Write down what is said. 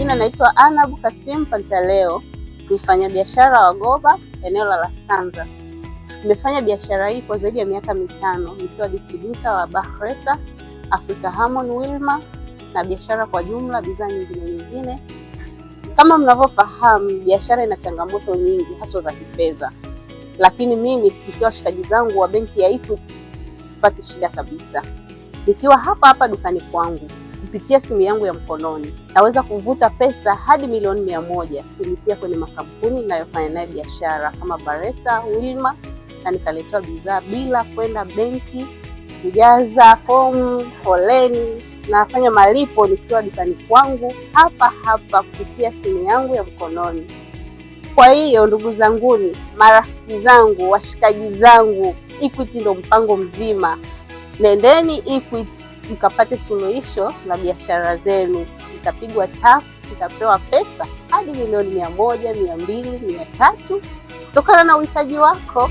majina naitwa Anab Kasim Pantaleo, ni mfanyabiashara wa Goba eneo la Lastanza. Nimefanya biashara hii kwa zaidi ya miaka 5 nikiwa distributor wa Bahresa, Africa Harmon, Wilma na biashara kwa jumla, bidhaa nyingine. Kama mnavyofahamu, biashara ina changamoto nyingi hasa za kifedha, lakini mimi kupitia washikaji zangu wa benki ya Equity sipati shida kabisa. Nikiwa hapa dukani kwangu, kupitia simu yangu ya mkononi naweza kuvuta pesa hadi milioni 100 kulipia kwenye makampuni ninayofanya naye biashara kama Bahresa, Wilma, na nikaletewa bidhaa bila kwenda benki, kujaza fomu, foleni. Nafanya malipo nikiwa dukani kwangu hapa kupitia simu yangu ya mkononi. Kwa hiyo ndugu zanguni, marafiki zangu, washikaji zangu, Equity ndo mpango mzima. Nendeni Equity mkapate suluhisho la biashara zenu. Itapigwa tafu, itapewa pesa hadi milioni 100, 200, 300 kutokana na uhitaji wako.